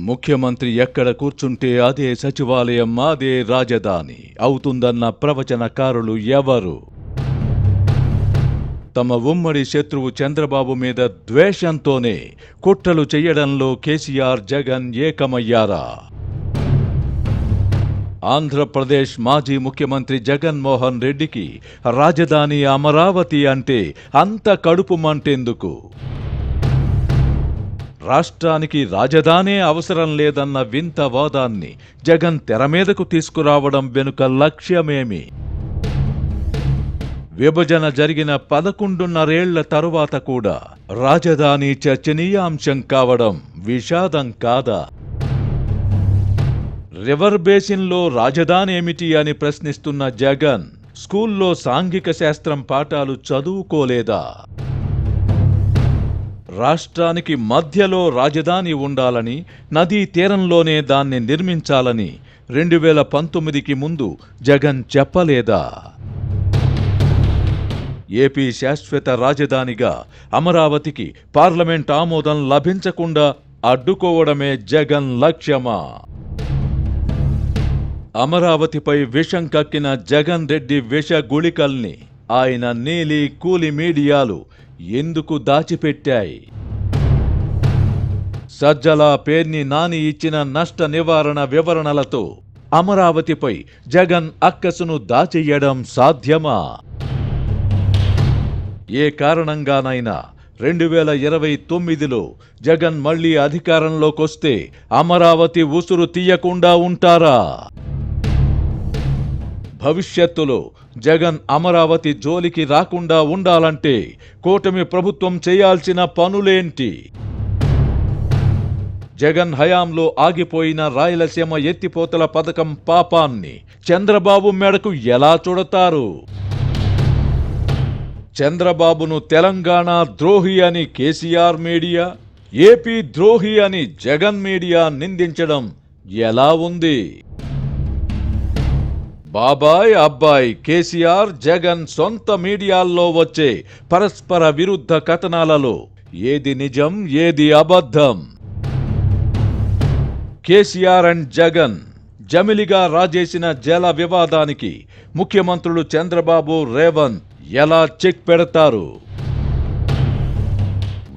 ముఖ్యమంత్రి ఎక్కడ కూర్చుంటే అదే సచివాలయం, అదే రాజధాని అవుతుందన్న ప్రవచనకారులు ఎవరు? తమ ఉమ్మడి శత్రువు చంద్రబాబు మీద ద్వేషంతోనే కుట్రలు చెయ్యడంలో కేసీఆర్, జగన్ ఏకమయ్యారా? ఆంధ్రప్రదేశ్ మాజీ ముఖ్యమంత్రి జగన్మోహన్ రెడ్డికి రాజధాని అమరావతి అంటే అంత కడుపు మంటెందుకు? రాష్ట్రానికి రాజధానే అవసరం లేదన్న వింత వాదాన్ని జగన్ తెరమీదకు తీసుకురావడం వెనుక లక్ష్యమేమి? విభజన జరిగిన 11.5 తరువాత కూడా రాజధాని చర్చనీయాంశం కావడం విషాదం కాదా? రివర్ బేసిన్లో రాజధాని ఏమిటి అని ప్రశ్నిస్తున్న జగన్ స్కూల్లో సాంఘిక శాస్త్రం పాఠాలు చదువుకోలేదా? రాష్ట్రానికి మధ్యలో రాజధాని ఉండాలని, నదీ తీరంలోనే దాన్ని నిర్మించాలని 2019కి ముందు జగన్ చెప్పలేదా? ఏపీ శాశ్వత రాజధానిగా అమరావతికి పార్లమెంట్ ఆమోదం లభించకుండా అడ్డుకోవడమే జగన్ లక్ష్యమా? అమరావతిపై విషం కక్కిన జగన్ రెడ్డి విష గుళికల్ని ఆయన నీలి కూలి మీడియాలు ఎందుకు దాచిపెట్టాయి? సజ్జల పేర్ని నాని ఇచ్చిన నష్ట నివారణ వివరణలతో అమరావతిపై జగన్ అక్కసును దాచెయ్యడం సాధ్యమా? ఏ కారణంగానైనా 2029లో జగన్ మళ్లీ అధికారంలోకొస్తే అమరావతి ఉసురు తీయకుండా ఉంటారా? భవిష్యత్తులో జగన్ అమరావతి జోలికి రాకుండా ఉండాలంటే కూటమి ప్రభుత్వం చేయాల్సిన పనులేంటి? జగన్ హయాంలో ఆగిపోయిన రాయలసీమ ఎత్తిపోతల పథకం పాపాన్ని చంద్రబాబు మెడకు ఎలా చుడతారు? చంద్రబాబును తెలంగాణ ద్రోహి అని కేసీఆర్ మీడియా, ఏపీ ద్రోహి అని జగన్ మీడియా నిందించడం ఎలా ఉంది? బాబాయ్ అబ్బాయి కేసీఆర్, జగన్ సొంత మీడియాల్లో వచ్చే పరస్పర విరుద్ధ కథనాలలో ఏది నిజం, ఏది అబద్ధం? కేసీఆర్ అండ్ జగన్ జమిలిగా రాజేసిన జల వివాదానికి ముఖ్యమంత్రులు చంద్రబాబు, రేవంత్ ఎలా చెక్ పెడతారు?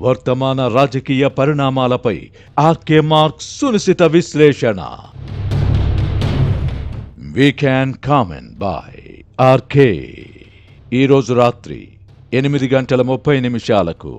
వర్తమాన రాజకీయ పరిణామాలపై ఆర్కే మార్క్స్ సునిశిత విశ్లేషణ. We can comment by RK. ఈరోజు రాత్రి 8:30 గంటలకు